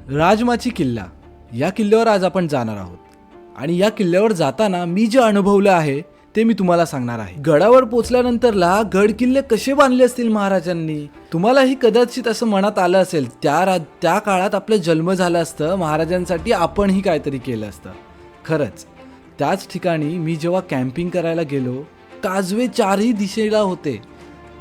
राजमाची किल्ला, या किल्ल्यावर आज आपण जाणार आहोत. आणि या किल्ल्यावर जाताना मी जे अनुभवलं आहे ते मी तुम्हाला सांगणार आहे. गडावर पोचल्यानंतरला गड किल्ले कसे बांधले असतील महाराजांनी, तुम्हालाही कदाचित असं मनात आलं असेल त्या काळात आपलं जन्म झालं असतं, महाराजांसाठी आपणही काहीतरी केलं असतं. खरंच त्याच ठिकाणी मी जेव्हा कॅम्पिंग करायला गेलो, काजवे चारही दिशेला होते.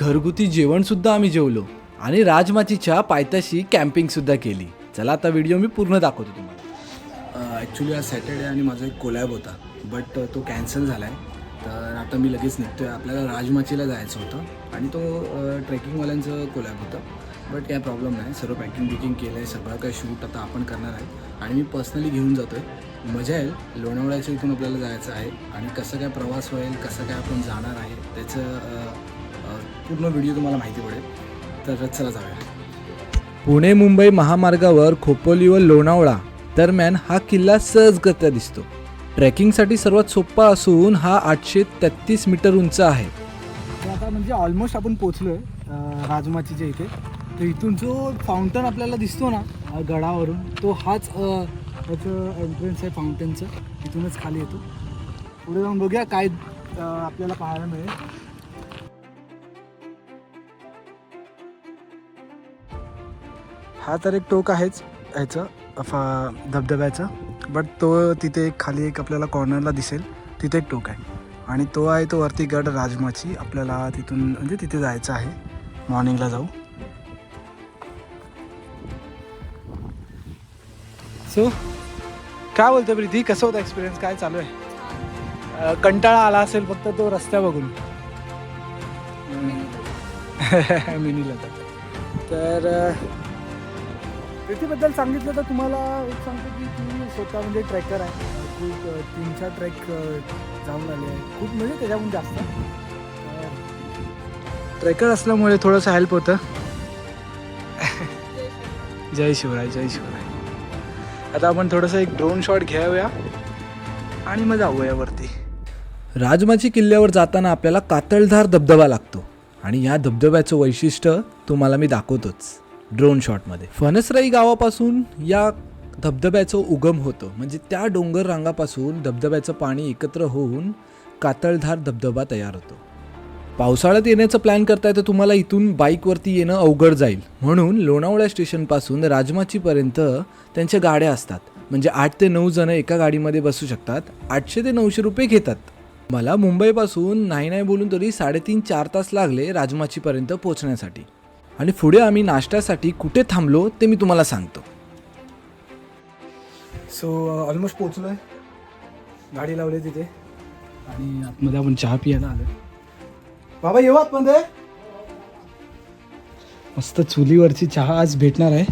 घरगुती जेवण सुद्धा आम्ही जेवलो आणि राजमाचीच्या पायथ्याशी कॅम्पिंग सुद्धा केली. चला आता व्हिडिओ मी पूर्ण दाखवतो तुम्हाला. ॲक्च्युली आज सॅटर्डे आणि माझा एक कोलॅब होता, बट तो कॅन्सल झाला आहे. तर आता मी लगेच निघतो आहे. आपल्याला राजमाचीला जायचं होतं आणि तो ट्रेकिंगवाल्यांचं कोलॅब होतं, बट काय प्रॉब्लेम नाही. सर्व पॅकिंग केलं आहे, सगळं काही शूट आता आपण करणार आहे आणि मी पर्सनली घेऊन जातो आहे. मजा येईल. लोणावळ्याच्या इथून आपल्याला जायचं आहे आणि कसं काय प्रवास होईल, कसं काय आपण जाणार आहे त्याचं पूर्ण व्हिडिओ तुम्हाला माहिती पडेल. तर चला जाऊया. पुणे मुंबई महामार्गावर खोपोली व लोणावळा दरम्यान हा किल्ला सहजगत्या दिसतो. ट्रेकिंगसाठी सर्वात सोपा असून हा 833 मीटर उंच आहे. आता म्हणजे ऑलमोस्ट आपण पोचलोय राजमाचीच्या इथे. तर इथून जो फाउंटन आपल्याला दिसतो ना गडावरून, तो हाच त्याचं एंट्रन्स आहे फाउंटनचं. इथूनच खाली येतो. पुढे जाऊन बघूया काय आपल्याला पाहायला मिळेल. हा तर एक टोक आहेच ह्याचं धबधब्याचं, बट तो तिथे एक खाली एक आपल्याला कॉर्नरला दिसेल, तिथे एक टोक आहे आणि तो आहे तो वरती गड राजमाची. आपल्याला तिथून म्हणजे तिथे जायचं आहे. मॉर्निंगला जाऊ. सो काय बोलतो प्रीती, कसं होतं एक्सपिरियन्स, काय चालू आहे? कंटाळा आला असेल फक्त तो रस्त्या बघून मिनीला. तर प्रीतीबद्दल सांगितलं तर तुम्हाला एक सांगतो की ती स्वतः म्हणजे ट्रेकर आहे. खूप 3-4 ट्रेक जाऊन आले आहे. खूप म्हणजे त्याच्याहून जास्त ट्रेकर असल्यामुळे थोडंसं हेल्प होतं. जय शिवराय, जय शिवराय. आता आपण थोडंसं एक ड्रोन शॉट घ्यावूया आणि मग जाऊया वरती. राजमाची किल्ल्यावर जाताना आपल्याला कातळधार धबधबा लागतो आणि या धबधब्याचं वैशिष्ट्य तुम्हाला मी दाखवतोच ड्रोन शॉटमध्ये. फणसराई गावापासून या धबधब्याचं उगम होतं. म्हणजे त्या डोंगर रांगापासून धबधब्याचं पाणी एकत्र होऊन कातळधार धबधबा तयार होतो. पावसाळ्यात येण्याचं प्लॅन करताय तर तुम्हाला इथून बाईकवरती येणं अवघड जाईल, म्हणून लोणावळा स्टेशनपासून राजमाचीपर्यंत त्यांच्या गाड्या असतात. म्हणजे 8 ते 9 जण एका गाडीमध्ये बसू शकतात. 800 ते 900 रुपये घेतात. मला मुंबईपासून नाही बोलून तरी 3.5-4 तास लागले राजमाचीपर्यंत पोहोचण्यासाठी. आणि पुढे आम्ही नाश्त्यासाठी कुठे थांबलो ते मी तुम्हाला सांगतो. सो ऑलमोस्ट पोचलो आहे. गाडी लावली तिथे आणि आतमध्ये आपण चहा पियाला आलो. बाबा येऊ आतमध्ये. मस्त चुलीवरची चहा आज भेटणार आहे.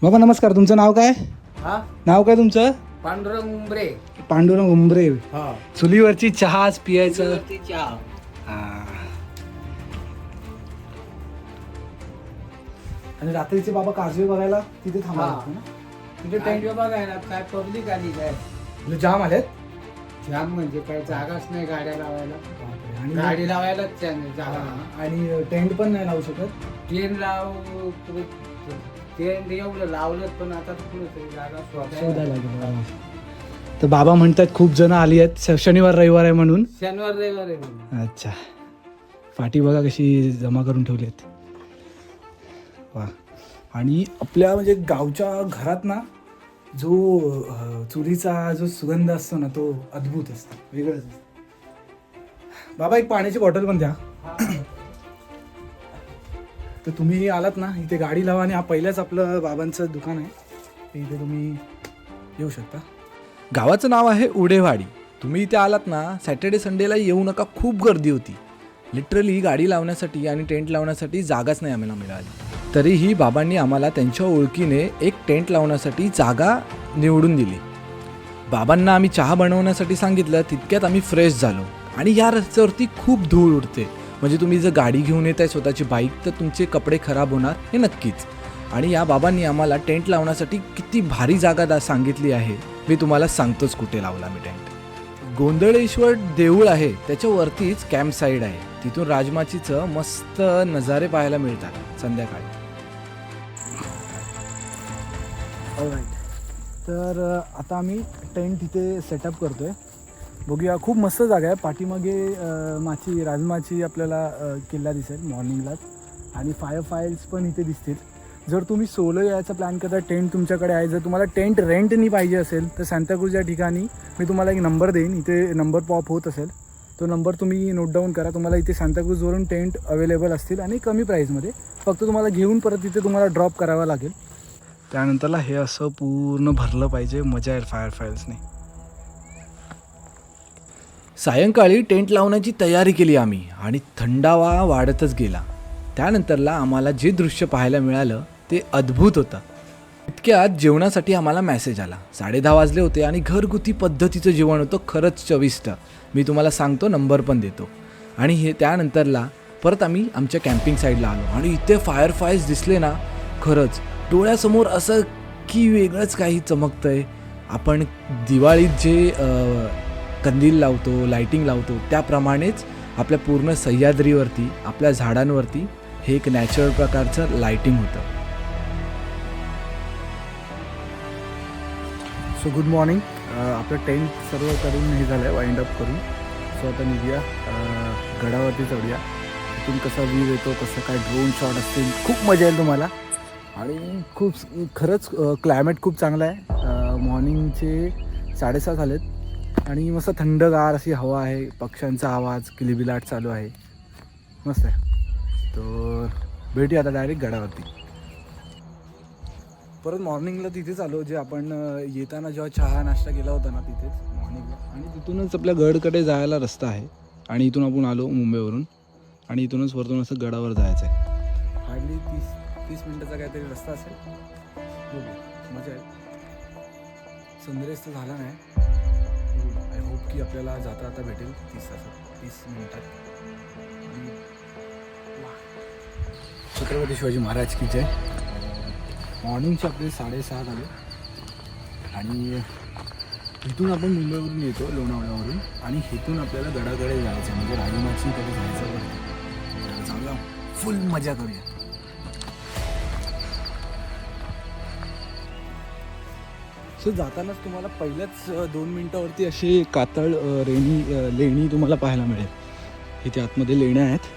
बाबा नमस्कार, तुमचं नाव काय? नाव काय तुमचं? पांडुरंग उंबरे. पांडुरंग उंबरे. चुलीवरची चहा आज पियायचं. आणि रात्रीचे बाबा काजवे बघायला तिथे थांबा ना. तिथे टेंट बघायला काय पब्लिक आली काय म्हणजे जाम आलेत. जाम म्हणजे काय जागाच नाही गाड्या लावायला. आणि गाडी लावायलाच जागा. आणि टेंट पण नाही लावू शकत. ट्रेन ट्रेन एवढं लावलं पण आता पुढे जागा शोधायला लागेल. तर बाबा म्हणतात खूप जण आली आहेत, शनिवार रविवार आहे म्हणून. शनिवार रविवार आहे म्हणून. अच्छा, पाठी बघा कशी जमा करून ठेवली आहेत. वा. आणि आपल्या म्हणजे गावच्या घरात ना जो चुलीचा जो सुगंध असतो ना, तो अद्भुत असतो, वेगळंच असतो. बाबा एक पाण्याची बॉटल पण द्या. तर तुम्ही आलात ना इथे गाडी लावा आणि हा पहिल्याच आपलं बाबांचं दुकान आहे. इथे तुम्ही येऊ शकता. गावाचं नाव आहे उडेवाडी. तुम्ही इथे आलात ना, सॅटर्डे संडेला येऊ नका, खूप गर्दी होती. लिटरली गाडी लावण्यासाठी आणि टेंट लावण्यासाठी जागाच नाही आम्हाला मिळाली. तरीही बाबांनी आम्हाला त्यांच्या ओळखीने एक टेंट लावण्यासाठी जागा निवडून दिली. बाबांना आम्ही चहा बनवण्यासाठी सांगितलं, तितक्यात आम्ही फ्रेश झालो. आणि या रस्त्यावरती खूप धूळ उडते, म्हणजे तुम्ही जर गाडी घेऊन येत आहे स्वतःची बाईक तर तुमचे कपडे खराब होणार हे नक्कीच. आणि या बाबांनी आम्हाला टेंट लावण्यासाठी किती भारी जागा सांगितली आहे. मी तुम्हाला सांगतोच कुठे लावला मी टेंट. गोंधळेश्वर देऊळ आहे, त्याच्यावरतीच कॅम्प साईड आहे. तिथून राजमाचीचं मस्त नजारे पाहायला मिळतात संध्याकाळी. ऑलराईट. तर आता आम्ही टेंट इथे सेटअप करतो आहे. बघूया, खूप मस्त जागा आहे. पाठीमागे राजमाची आपल्याला किल्ला दिसेल मॉर्निंगलाच, आणि फायल्स पण इथे दिसतील. जर तुम्ही सोलो यायचा प्लॅन करता, टेंट तुमच्याकडे आहे, जर तुम्हाला टेंट रेंटनी पाहिजे असेल तर सांताक्रूज या ठिकाणी मी तुम्हाला एक नंबर देईन, इथे नंबर पॉप होत असेल, तो नंबर तुम्ही नोट डाऊन करा. तुम्हाला इथे सांताक्रूजवरून टेंट अवेलेबल असतील आणि कमी प्राईजमध्ये. फक्त तुम्हाला घेऊन परत इथे तुम्हाला ड्रॉप करावा लागेल. त्यानंतरला हे असं पूर्ण भरलं पाहिजे, मजा येईल फायल्सने. सायंकाळी टेंट लावण्याची तयारी केली आम्ही आणि थंडावा वाढतच गेला. त्यानंतरला आम्हाला जे दृश्य पाहायला मिळालं ते अद्भुत होतं. इतक्यात जेवणासाठी आम्हाला मेसेज आला. 10:30 वाजले होते आणि घरगुती पद्धतीचं जेवण होतं, खरंच चविष्ट. मी तुम्हाला सांगतो, नंबर पण देतो. आणि हे त्यानंतरला परत आम्ही आमच्या कॅम्पिंग साईडला आलो आणि इथे फायर्स दिसले ना, खरंच डोळ्यासमोर असं की वेगळंच काही चमकतं आहे. आपण दिवाळीत जे कंदील लावतो, लाईटिंग लावतो, त्याप्रमाणेच आपल्या पूर्ण सह्याद्रीवरती, आपल्या झाडांवरती हे एक नॅचरल प्रकारचं लाईटिंग होतं. So good morning. आपलं टेंट सर्व करून हे झालं आहे, वाइंड अप करून. सो आता निघूया, गडावरती चढूया. तिथून कसा व्ह्यू येतो, कसं काय ड्रोन शॉट असतील, खूप मजा येईल तुम्हाला. आणि खरंच क्लायमेट खूप चांगलं आहे. मॉर्निंगचे 7:30 झालेत आणि मस्त थंडगार अशी हवा आहे, पक्ष्यांचा आवाज, किलबिलाट चालू आहे, मस्त आहे. तर भेटूया आता डायरेक्ट गडावरती. परत मॉर्निंगला तिथेच आलो, जे आपण येताना जेव्हा चहा नाश्ता केला होता ना, तिथेच मॉर्निंगला. आणि तिथूनच आपल्या गडकडे जायला रस्ता आहे. आणि इथून आपण आलो मुंबईवरून, आणि इथूनच वरतून असं गडावर जायचं आहे. हार्डली 30 मिनिटाचा काहीतरी रस्ता असेल. मजा आहे. सनराईज तर झाला नाही. आय होप की आपल्याला जाता भेटेल 30 मिनिटात. छत्रपती शिवाजी महाराज की जय. मॉर्निंगचे आपले 6:30 झाले आणि इथून आपण मुंबईवरून येतो, लोणावळ्यावरून, आणि इथून आपल्याला गडाकडे जायचं, म्हणजे राजमाचीकडे जायचं. चांगला फुल मजा करूया. सो जातानाच तुम्हाला पहिल्याच 2 मिनटावरती असे कातळ लेणी तुम्हाला पाहायला मिळेल. इथे आतमध्ये लेण्या आहेत.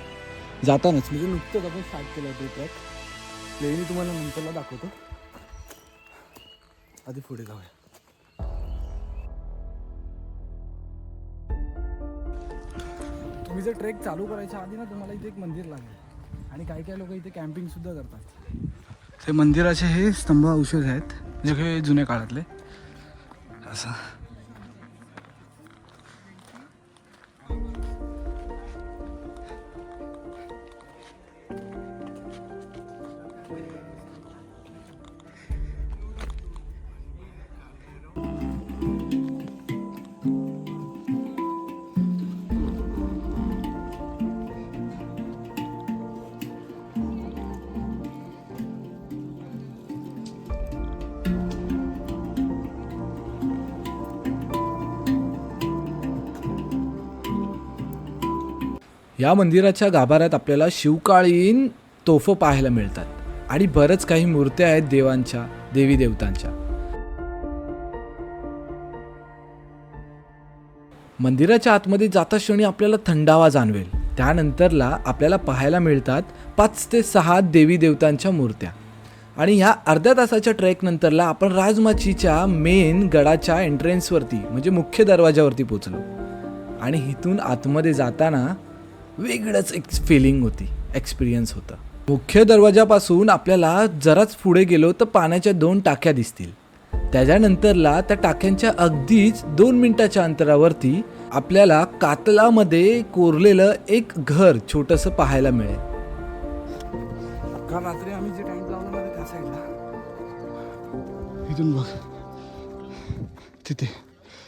जातानाच म्हणजे नुकतंच आपण स्टार्ट केलं ते ट्रॅक. लेणी तुम्हाला नंतरला दाखवतो, आधी पुढे जाऊया. तुम्ही जर ट्रेक चालू करायच्या आधी ना, तुम्हाला इथे एक मंदिर लागेल, आणि काही लोक इथे कॅम्पिंग सुद्धा करतात. ते मंदिराचे हे स्तंभ अवशेष आहेत, जे हे जुन्या काळातले. असं या मंदिराच्या गाभाऱ्यात आपल्याला शिवकालीन तोफ पाहायला मिळतात आणि बरंच काही मूर्त्या आहेत देवांच्या, देवी देवतांच्या. मंदिराच्या आतमध्ये जाता क्षणी आपल्याला थंडावा जाणवेल. त्यानंतरला आपल्याला पाहायला मिळतात 5 ते 6 देवी देवतांच्या मूर्त्या. आणि ह्या अर्ध्या तासाच्या ट्रेक नंतरला आपण राजमाचीच्या मेन गडाच्या एंट्रन्सवरती, म्हणजे मुख्य दरवाजावरती पोचलो. आणि इथून आतमध्ये जाताना वेगळंच एक फिलिंग होती, एक्सपिरियन्स होता. मुख्य दरवाजापासून आपल्याला जराच पुढे गेलो तर पाण्याच्या 2 टाक्या दिसतील. त्याच्यानंतरला त्या टाक्यांच्या अगदीच 2 मिनिटाच्या अंतरावरती आपल्याला कातलामध्ये कोरलेलं एक घर छोटंसं पाहायला मिळेल. काल रात्री आम्ही जे टेंट लावलं ना, त्या साईडला इथून बघ तिथे,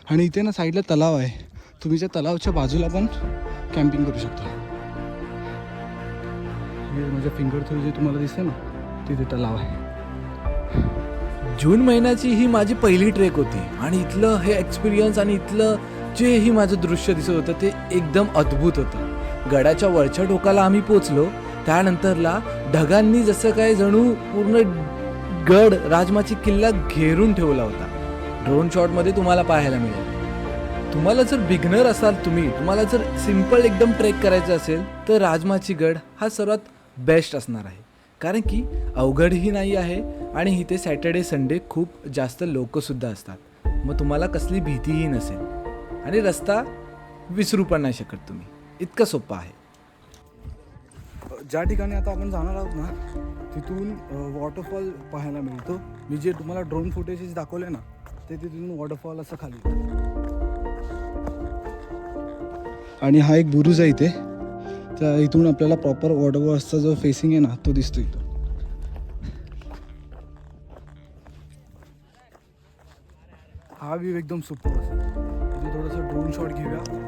आणि इथे ना साईडला तलाव आहे. तुम्ही त्या तलावाच्या बाजूला पण कॅम्पिंग करू शकता. माझ्या फिंगर थ्रू जे तुम्हाला दिसतं ना, तिथे तलाव आहे. जून महिन्याची ही माझी पहिली ट्रेक होती आणि इथलं हे एक्सपिरियन्स आणि इथलं जेही माझं दृश्य दिसत होतं ते एकदम अद्भुत होतं. गडाच्या वरच्या टोकाला आम्ही पोचलो. त्यानंतरला ढगांनी जसं काय जणू पूर्ण गड राजमाची किल्ला घेरून ठेवला होता. ड्रोन शॉटमध्ये तुम्हाला पाहायला मिळेल. तुम्हाला जर बिगनर असाल तुम्हाला जर सिम्पल एकदम ट्रेक करायचं असेल तर राजमाची गड हा सर्वात बेस्ट असणार आहे. कारण की अवघडही नाही आहे आणि इथे सॅटर्डे संडे खूप जास्त लोकसुद्धा असतात. मग तुम्हाला कसली भीतीही नसेल आणि रस्ता विसरू पण नाही शकत तुम्ही. इतकं सोपं आहे. ज्या ठिकाणी आता आपण जाणार आहोत ना तिथून वॉटरफॉल पाहायला मिळतो. मी जे तुम्हाला ड्रोन फुटेजेस दाखवले ना ते तिथून वॉटरफॉल असं खाली आणि हा एक बुरुज आहे इथे. त्या इथून आपल्याला प्रॉपर वॉटरफॉल्सचा जो फेसिंग आहे ना तो दिसतो इथं. हा व्ह्यू एकदम सुपर असेल. इथे थोडंसं ड्रोन शॉट घेऊया.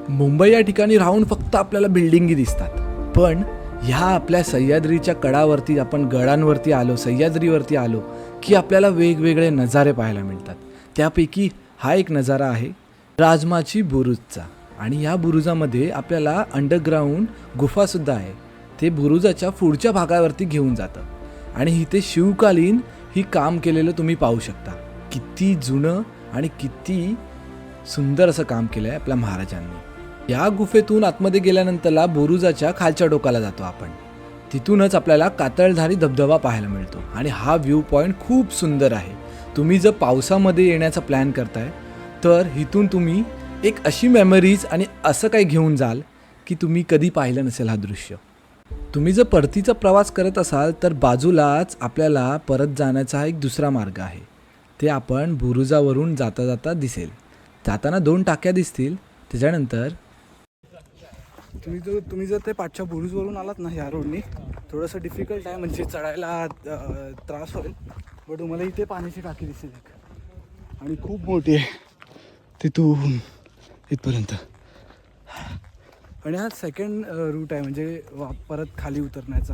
मुंबई या ठिकाणी राहून फक्त आपल्याला बिल्डिंगी दिसतात, पण ह्या आपल्या सह्याद्रीच्या कडावरती आपण गडांवरती आलो, सह्याद्रीवरती आलो की आपल्याला वेगवेगळे नजारे पाहायला मिळतात. त्यापैकी हा एक नजारा आहे राजमाची बुरुजचा. आणि या बुरुजामध्ये आपल्याला अंडरग्राऊंड गुफासुद्धा आहे. ते बुरुजाच्या पुढच्या भागावरती घेऊन जातं आणि इथे शिवकालीन ही काम केलेलं तुम्ही पाहू शकता. किती जुनं आणि किती सुंदर असं काम केलं आहे आपल्या महाराजांनी. या गुफेतून आतमध्ये गेल्यानंतरला बुरुजाच्या खालच्या टोकाला जातो आपण. तिथूनच आपल्याला कातळधारी धबधबा पाहायला मिळतो आणि हा व्ह्यू पॉईंट खूप सुंदर आहे. तुम्ही जर पावसामध्ये येण्याचा प्लॅन करताय तर इथून तुम्ही एक अशी मेमरीज आणि असं काही घेऊन जाल की तुम्ही कधी पाहिलं नसेल हा दृश्य. तुम्ही जर परतीचा प्रवास करत असाल तर बाजूलाच आपल्याला परत जाण्याचा एक दुसरा मार्ग आहे. ते आपण बुरुजावरून जाता जाता दिसेल. जाताना 2 टाक्या दिसतील. त्याच्यानंतर तुम्ही जर ते पाठच्या बुरुजवरून आलात ना ह्या रोडनी थोडंसं डिफिकल्ट आहे, म्हणजे चढायला त्रास होईल. बट तुम्हाला इथे पाण्याची टाकी दिसेल एक आणि खूप मोठी आहे तिथून इथपर्यंत. आणि हा सेकंड रूट आहे म्हणजे परत खाली उतरण्याचा.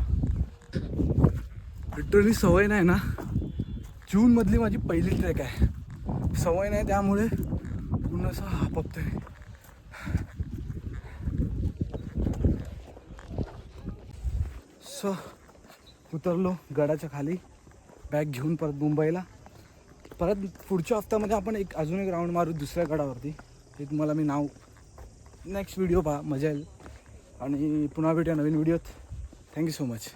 लिटरली सवय नाही ना. जूनमधली माझी पहिली ट्रेक आहे. सवय नाही त्यामुळे पूर्ण असं हापतोय. उतरलो गडाच्या खाली. बॅग घेऊन परत मुंबईला. परत पुढच्या हफ्त्यामध्ये आपण अजून एक राऊंड मारू दुसऱ्या गडावरती. ते तुम्हाला मी नाव नेक्स्ट व्हिडिओ पहा, मजा येईल. आणि पुन्हा भेटूया नवीन व्हिडिओत. Thank you so much.